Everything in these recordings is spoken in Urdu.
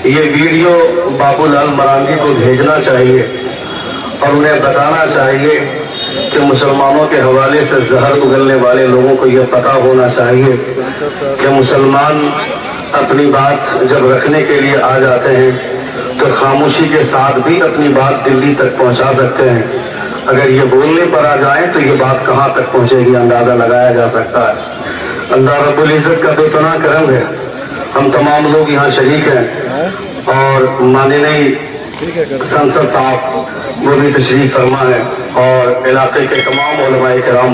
یہ ویڈیو بابو لال مرانگی کو بھیجنا چاہیے اور انہیں بتانا چاہیے کہ مسلمانوں کے حوالے سے زہر اگلنے والے لوگوں کو یہ پتہ ہونا چاہیے کہ مسلمان اپنی بات جب رکھنے کے لیے آ جاتے ہیں تو خاموشی کے ساتھ بھی اپنی بات دلی تک پہنچا سکتے ہیں. اگر یہ بولنے پر آ جائیں تو یہ بات کہاں تک پہنچے گی اندازہ لگایا جا سکتا ہے. اللہ رب العزت کا بے پناہ کرم ہے. ہم تمام لوگ یہاں شریک ہیں اور ماننی سنسد صاحب وہ بھی تشریف فرما ہے اور علاقے کے تمام علماء کرام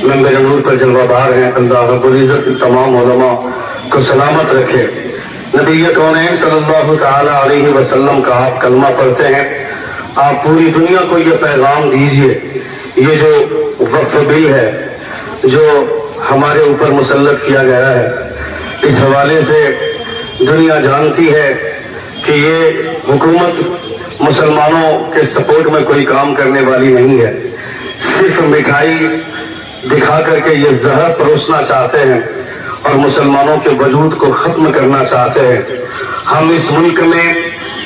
ممبر نور پر جلوہ بار ہیں. اللہ رب العزت تمام علماء کو سلامت رکھے. نبی کونین صلی اللہ تعالی علیہ وسلم کا آپ کلمہ پڑھتے ہیں, آپ پوری دنیا کو یہ پیغام دیجئے. یہ جو وقف بل ہے جو ہمارے اوپر مسلط کیا گیا ہے, اس حوالے سے دنیا جانتی ہے کہ یہ حکومت مسلمانوں کے سپورٹ میں کوئی کام کرنے والی نہیں ہے. صرف مٹھائی دکھا کر کے یہ زہر پروسنا چاہتے ہیں اور مسلمانوں کے وجود کو ختم کرنا چاہتے ہیں. ہم اس ملک میں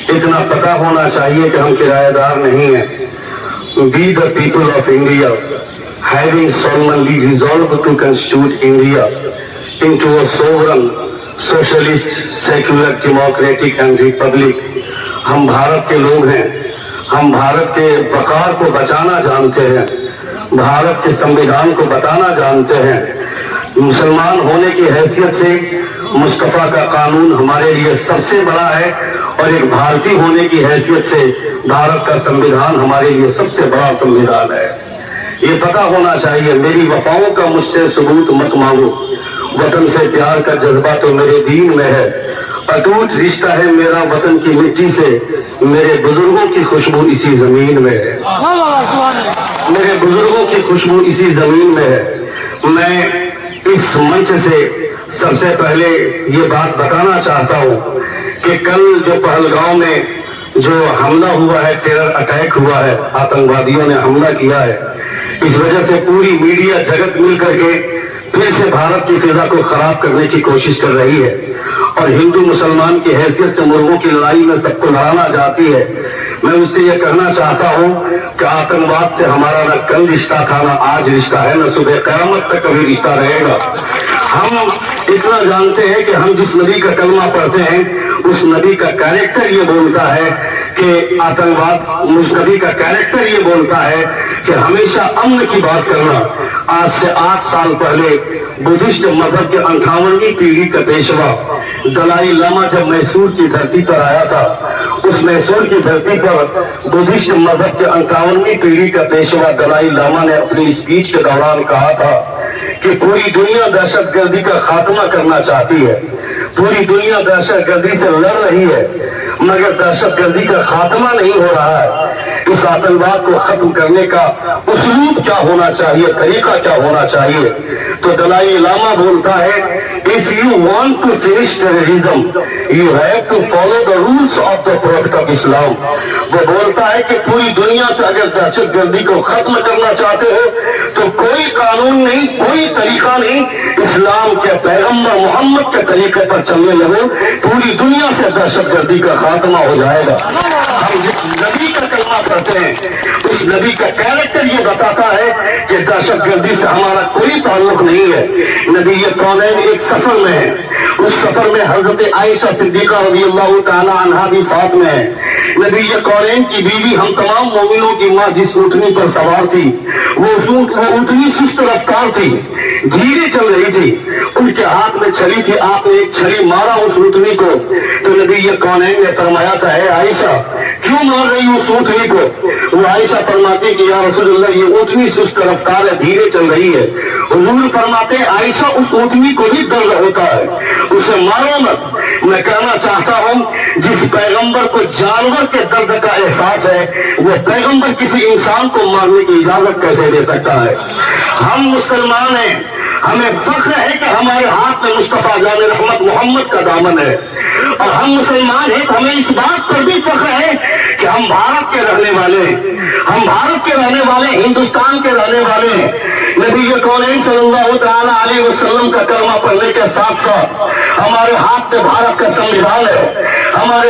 اتنا پتہ ہونا چاہیے کہ ہم کرایہ دار نہیں ہیں. We the people of India having solemnly resolved to constitute India into a sovereign, socialist, secular, democratic and republic. ہم بھارت کے لوگ ہیں. ہم بھارت کے وقار کو بچانا جانتے ہیں, بھارت کے سمویدھان کو بتانا جانتے ہیں. مسلمان ہونے کی حیثیت سے مصطفیٰ کا قانون ہمارے لیے سب سے بڑا ہے اور ایک بھارتی ہونے کی حیثیت سے بھارت کا سمویدھان ہمارے لیے سب سے بڑا سمویدھان ہے. یہ پتہ ہونا چاہیے. میری وفاؤں کا مجھ سے ثبوت مت مانگو, وطن سے پیار کا جذبہ تو میرے دین میں ہے. اٹوٹ رشتہ ہے میرا وطن کی مٹی سے, میرے بزرگوں کی خوشبو اسی زمین میں ہے. میرے بزرگوں کی خوشبو اسی زمین میں ہے. میں اس منچ سے سب سے پہلے یہ بات بتانا چاہتا ہوں کہ کل جو پہلگاؤں میں جو حملہ ہوا ہے, ٹیرر اٹیک ہوا ہے, آتنکوادیوں نے حملہ کیا ہے, اس وجہ سے پوری میڈیا جگت مل کر کے پھر سے بھارت کی فضا کو خراب کرنے کی کوشش کر رہی ہے اور ہندو مسلمان کی حیثیت سے مرغوں کی لڑائی میں سب کو لڑانا چاہتی ہے. میں اس سے یہ کہنا چاہتا ہوں کہ آتنکواد سے ہمارا نہ کل رشتہ تھا, نہ آج رشتہ ہے, نہ صبح قیامت تک کبھی رشتہ رہے گا. ہم اتنا جانتے ہیں کہ ہم جس نبی کا کلمہ پڑھتے ہیں اس نبی کا کیریکٹر یہ بولتا ہے کہ آتنکواد, اس نبی کا کیریکٹر یہ بولتا ہے کہ ہمیشہ امن کی بات کرنا. آج سے 8 سال پہلے بدھسٹ مذہب کے 58ویں پیڑھی کا پیشوا دلائی لاما جب میسور کی دھرتی پر آیا تھا, اس میسور کی دھرتی پر بدھسٹ مذہب کے 58ویں پیڑھی کا پیشوا دلائی لاما نے اپنی اسپیچ کے دوران کہا تھا کہ پوری دنیا دہشت گردی کا خاتمہ کرنا چاہتی ہے, پوری دنیا دہشت گردی سے لڑ رہی ہے, مگر دہشت گردی کا خاتمہ نہیں ہو رہا ہے. اس آتنکواد کو ختم کرنے کا اسلوب کیا ہونا چاہیے, طریقہ کیا ہونا چاہیے؟ تو دلائی لاما بولتا ہے if you want to finish terrorism you have to follow the rules of the Prophet of Islam. وہ بولتا ہے کہ پوری دنیا سے اگر دہشت گردی کو ختم کرنا چاہتے ہو تو کوئی قانون نہیں, کوئی طریقہ نہیں, اسلام کے پیغمبر محمد کے طریقے پر چلنے لگو, پوری دنیا سے دہشت گردی کا خاتمہ ہو جائے گا. ہم جس نبی کا کلمہ پڑھتے ہیں اس نبی کا کیریکٹر یہ بتاتا ہے کہ دہشت گردی سے ہمارا کوئی تعلق نہیں ہے. نبی کونین ایک سفر میں ہے, اس سفر میں حضرت عائشہ صدیقہ رضی اللہ تعالی عنہا بھی ساتھ میں ہے. نبی کونین کی بیوی ہم تمام مومنوں کی ماں جس اونٹنی پر سوار تھی وہ اونٹنی سست رفتار تھی, دھیرے چل رہی تھی, ان کے ہاتھ میں چھری تھی. آپ نے ایک چھری مارا اس اونٹنی کو تو نبی کونین نے فرمایا تھا اے عائشہ کیوں مار رہی اس اونٹنی کو؟ وہ عائشہ فرماتی کہ یا رسول اللہ یہ اونٹنی سست رفتار ہے, دھیرے چل رہی ہے. حضور فرماتے عائشہ اس اونٹنی کو بھی درد ہوتا ہے, اسے مارو مت. میں کہنا چاہتا ہوں جس پیغمبر کو جانور کے درد کا احساس ہے وہ پیغمبر کسی انسان کو مارنے کی اجازت کیسے دے سکتا ہے؟ ہم مسلمان ہیں, ہمیں فخر ہے کہ ہمارے ہاتھ میں مصطفیٰ جان رحمت محمد کا دامن ہے, اور ہم مسلمان ہیں تو ہمیں اس بات پر بھی فخر ہے کہ ہم بھارت کے رہنے والے ہیں, ہم بھارت کے رہنے والے, ہندوستان کے رہنے والے ہیں. نبی کونین صلی اللہ تعالی علیہ وسلم کا کلمہ پڑھنے کے ساتھ ساتھ ہمارے ہاتھ میں بھارت کا سمویدھان ہے, ہمارے